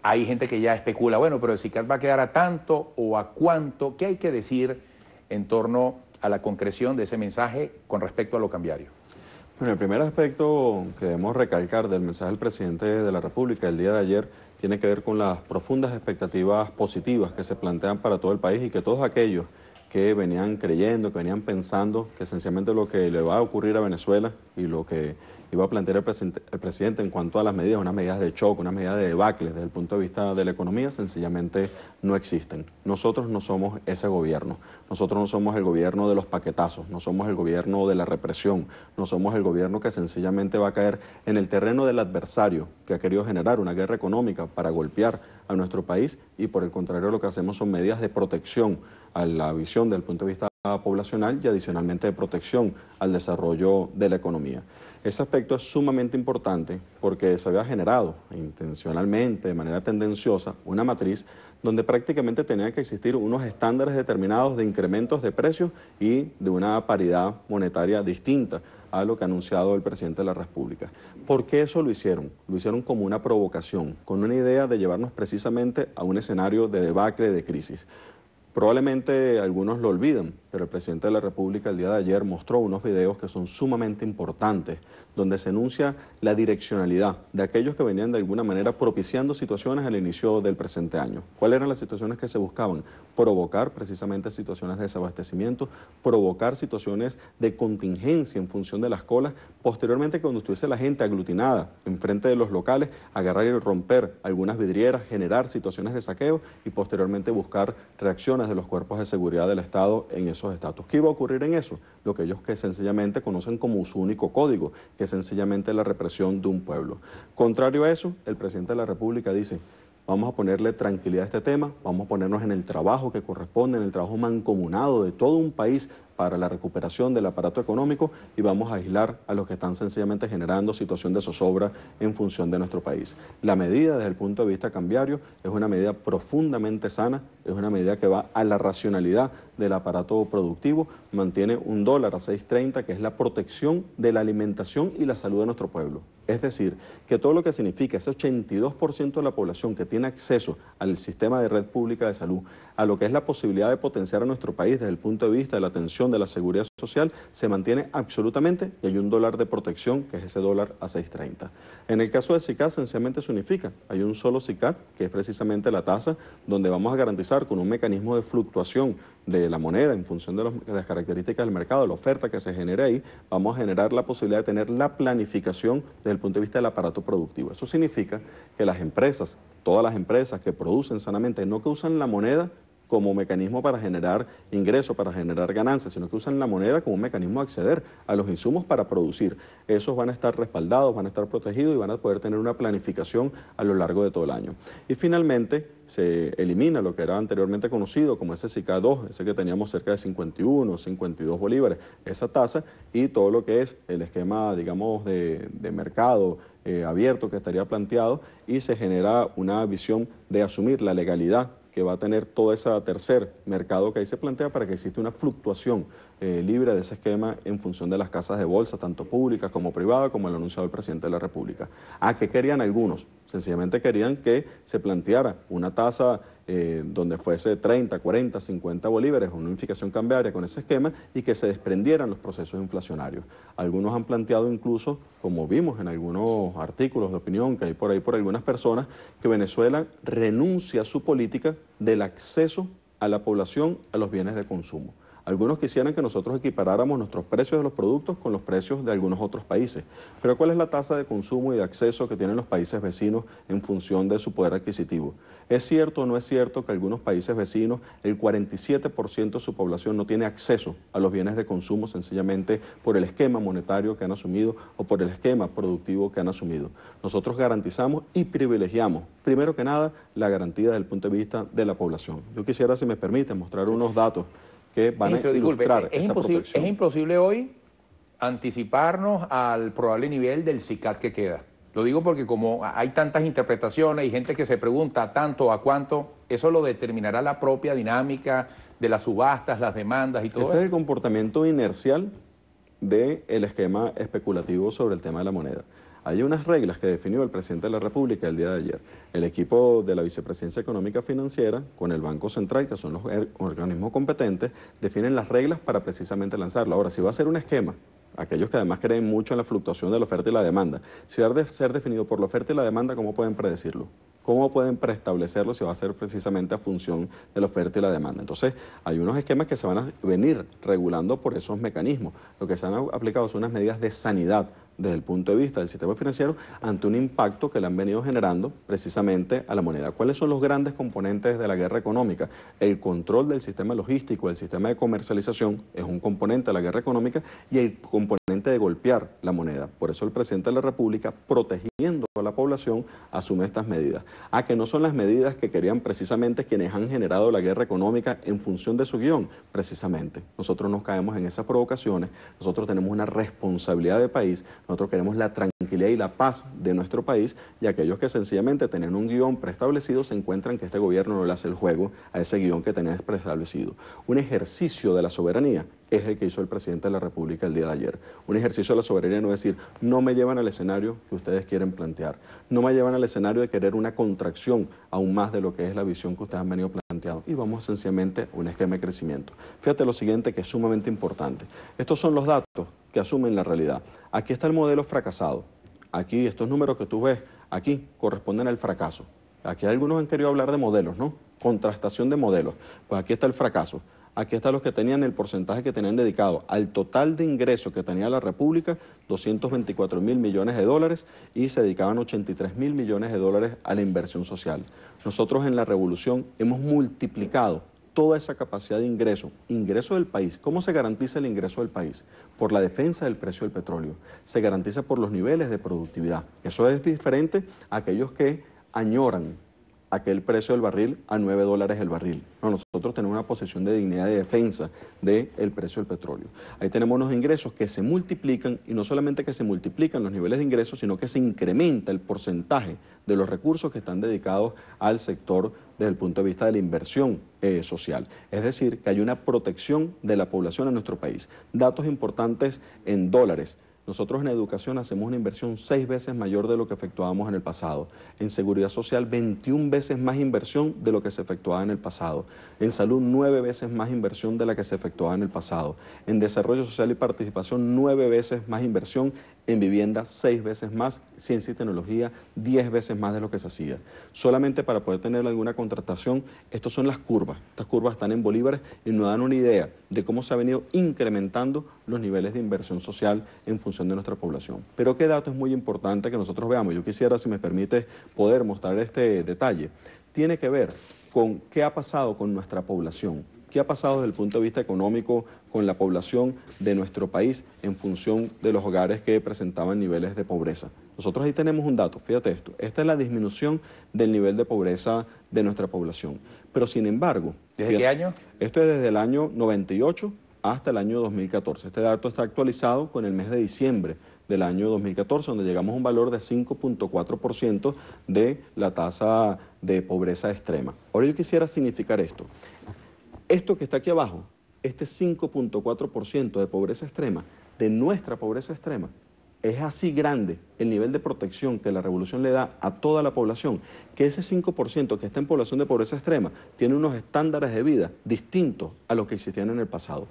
hay gente que ya especula, bueno, pero el SICAD va a quedar a tanto o a cuánto. ¿Qué hay que decir en torno a la concreción de ese mensaje con respecto a lo cambiario? Bueno, el primer aspecto que debemos recalcar del mensaje del presidente de la República el día de ayer tiene que ver con las profundas expectativas positivas que se plantean para todo el país y que todos aquellos que venían creyendo, que venían pensando que esencialmente lo que le va a ocurrir a Venezuela y lo que iba a plantear el presidente en cuanto a las medidas, unas medidas de choque, unas medidas de debacle desde el punto de vista de la economía, sencillamente no existen. Nosotros no somos ese gobierno, nosotros no somos el gobierno de los paquetazos, no somos el gobierno de la represión, no somos el gobierno que sencillamente va a caer en el terreno del adversario que ha querido generar una guerra económica para golpear a nuestro país y por el contrario lo que hacemos son medidas de protección a la visión desde el punto de vista poblacional y adicionalmente de protección al desarrollo de la economía. Ese aspecto es sumamente importante porque se había generado intencionalmente, de manera tendenciosa, una matriz donde prácticamente tenían que existir unos estándares determinados de incrementos de precios y de una paridad monetaria distinta a lo que ha anunciado el presidente de la República. ¿Por qué eso lo hicieron? Lo hicieron como una provocación, con una idea de llevarnos precisamente a un escenario de debacle, de crisis. Probablemente algunos lo olvidan, pero el presidente de la República el día de ayer mostró unos videos que son sumamente importantes, donde se enuncia la direccionalidad de aquellos que venían de alguna manera propiciando situaciones al inicio del presente año. ¿Cuáles eran las situaciones que se buscaban? Provocar precisamente situaciones de desabastecimiento, provocar situaciones de contingencia en función de las colas, posteriormente cuando estuviese la gente aglutinada enfrente de los locales, agarrar y romper algunas vidrieras, generar situaciones de saqueo y posteriormente buscar reacciones de los cuerpos de seguridad del Estado en esos estatus. ¿Qué iba a ocurrir en eso? Lo que ellos que sencillamente conocen como su único código, que es sencillamente la represión de un pueblo. Contrario a eso, el presidente de la República dice: vamos a ponerle tranquilidad a este tema, vamos a ponernos en el trabajo que corresponde, en el trabajo mancomunado de todo un país para la recuperación del aparato económico y vamos a aislar a los que están sencillamente generando situación de zozobra en función de nuestro país. La medida desde el punto de vista cambiario es una medida profundamente sana, es una medida que va a la racionalidad del aparato productivo, mantiene un dólar a 6.30, que es la protección de la alimentación y la salud de nuestro pueblo. Es decir, que todo lo que significa ese 82% de la población que tiene acceso al sistema de red pública de salud, a lo que es la posibilidad de potenciar a nuestro país desde el punto de vista de la atención de la seguridad social, se mantiene absolutamente y hay un dólar de protección, que es ese dólar a 6.30. En el caso de SICAD, sencillamente se unifica. Hay un solo SICAD, que es precisamente la tasa donde vamos a garantizar con un mecanismo de fluctuación de la moneda en función de las características del mercado, de la oferta que se genere ahí, vamos a generar la posibilidad de tener la planificación desde el punto de vista del aparato productivo. Eso significa que las empresas, todas las empresas que producen sanamente, no que usan la moneda como mecanismo para generar ingresos, para generar ganancias, sino que usan la moneda como un mecanismo de acceder a los insumos para producir. Esos van a estar respaldados, van a estar protegidos y van a poder tener una planificación a lo largo de todo el año. Y finalmente se elimina lo que era anteriormente conocido como ese SICAD 2, ese que teníamos cerca de 51, 52 bolívares, esa tasa y todo lo que es el esquema, digamos, de mercado abierto que estaría planteado y se genera una visión de asumir la legalidad que va a tener todo ese tercer mercado que ahí se plantea para que exista una fluctuación libre de ese esquema en función de las casas de bolsa, tanto públicas como privadas, como el anunciado el presidente de la República. ¿Qué querían algunos? Sencillamente querían que se planteara una tasa donde fuese 30, 40, 50 bolívares, una unificación cambiaria con ese esquema y que se desprendieran los procesos inflacionarios. Algunos han planteado incluso, como vimos en algunos artículos de opinión que hay por ahí por algunas personas, que Venezuela renuncia a su política del acceso a la población a los bienes de consumo. Algunos quisieran que nosotros equiparáramos nuestros precios de los productos con los precios de algunos otros países. Pero ¿cuál es la tasa de consumo y de acceso que tienen los países vecinos en función de su poder adquisitivo? ¿Es cierto o no es cierto que algunos países vecinos, el 47% de su población no tiene acceso a los bienes de consumo sencillamente por el esquema monetario que han asumido o por el esquema productivo que han asumido? Nosotros garantizamos y privilegiamos, primero que nada, la garantía desde el punto de vista de la población. Yo quisiera, si me permite, mostrar unos datos que van a ilustrar esa protección. Es imposible hoy anticiparnos al probable nivel del SICAD que queda. Lo digo porque como hay tantas interpretaciones y gente que se pregunta tanto a cuánto, eso lo determinará la propia dinámica de las subastas, las demandas y todo eso. Ese es el comportamiento inercial del esquema especulativo sobre el tema de la moneda. Hay unas reglas que definió el presidente de la República el día de ayer. El equipo de la Vicepresidencia Económica Financiera con el Banco Central, que son los organismos competentes, definen las reglas para precisamente lanzarlo. Ahora, si va a ser un esquema, aquellos que además creen mucho en la fluctuación de la oferta y la demanda, si va a ser definido por la oferta y la demanda, ¿cómo pueden predecirlo? ¿Cómo pueden preestablecerlo si va a ser precisamente a función de la oferta y la demanda? Entonces, hay unos esquemas que se van a venir regulando por esos mecanismos. Lo que se han aplicado son unas medidas de sanidad desde el punto de vista del sistema financiero ante un impacto que le han venido generando precisamente a la moneda. ¿Cuáles son los grandes componentes de la guerra económica? El control del sistema logístico, el sistema de comercialización es un componente de la guerra económica y el componente de golpear la moneda. Por eso el presidente de la República, protegiendo a la población, asume estas medidas. A que no son las medidas que querían precisamente quienes han generado la guerra económica en función de su guión, precisamente. Nosotros nos caemos en esas provocaciones, nosotros tenemos una responsabilidad de país. Nosotros queremos la tranquilidad y la paz de nuestro país y aquellos que sencillamente tienen un guión preestablecido se encuentran que este gobierno no le hace el juego a ese guión que tenía preestablecido. Un ejercicio de la soberanía es el que hizo el presidente de la República el día de ayer. Un ejercicio de la soberanía no es decir, no me llevan al escenario que ustedes quieren plantear, no me llevan al escenario de querer una contracción aún más de lo que es la visión que ustedes han venido planteando y vamos sencillamente a un esquema de crecimiento. Fíjate lo siguiente que es sumamente importante. Estos son los datos que asumen la realidad. Aquí está el modelo fracasado. Aquí, estos números que tú ves, aquí corresponden al fracaso. Aquí algunos han querido hablar de modelos, ¿no? Contrastación de modelos. Pues aquí está el fracaso. Aquí están los que tenían el porcentaje que tenían dedicado al total de ingresos que tenía la República, 224.000 millones de dólares, y se dedicaban 83.000 millones de dólares a la inversión social. Nosotros en la revolución hemos multiplicado toda esa capacidad de ingreso del país. ¿Cómo se garantiza el ingreso del país? Por la defensa del precio del petróleo. Se garantiza por los niveles de productividad. Eso es diferente a aquellos que añoran aquel precio del barril a $9 el barril. No, nosotros tenemos una posición de dignidad de defensa del precio del petróleo. Ahí tenemos unos ingresos que se multiplican y no solamente que se multiplican los niveles de ingresos, sino que se incrementa el porcentaje de los recursos que están dedicados al sector desde el punto de vista de la inversión social. Es decir, que hay una protección de la población en nuestro país. Datos importantes en dólares. Nosotros en educación hacemos una inversión 6 veces mayor de lo que efectuábamos en el pasado. En seguridad social, 21 veces más inversión de lo que se efectuaba en el pasado. En salud, 9 veces más inversión de la que se efectuaba en el pasado. En desarrollo social y participación, 9 veces más inversión. En vivienda, 6 veces más. Ciencia y tecnología, 10 veces más de lo que se hacía. Solamente para poder tener alguna contratación, estas son las curvas. Estas curvas están en bolívares y nos dan una idea de cómo se ha venido incrementando los niveles de inversión social en función de nuestra población. Pero qué dato es muy importante que nosotros veamos. Yo quisiera, si me permite, poder mostrar este detalle. Tiene que ver con qué ha pasado con nuestra población. ¿Qué ha pasado desde el punto de vista económico con la población de nuestro país en función de los hogares que presentaban niveles de pobreza? Nosotros ahí tenemos un dato, fíjate esto. Esta es la disminución del nivel de pobreza de nuestra población. Pero sin embargo... ¿Desde qué año? Esto es desde el año 98 hasta el año 2014. Este dato está actualizado con el mes de diciembre del año 2014, donde llegamos a un valor de 5.4% de la tasa de pobreza extrema. Ahora yo quisiera significar esto. Esto que está aquí abajo, este 5.4% de pobreza extrema, de nuestra pobreza extrema, es así grande el nivel de protección que la revolución le da a toda la población, que ese 5% que está en población de pobreza extrema tiene unos estándares de vida distintos a los que existían en el pasado.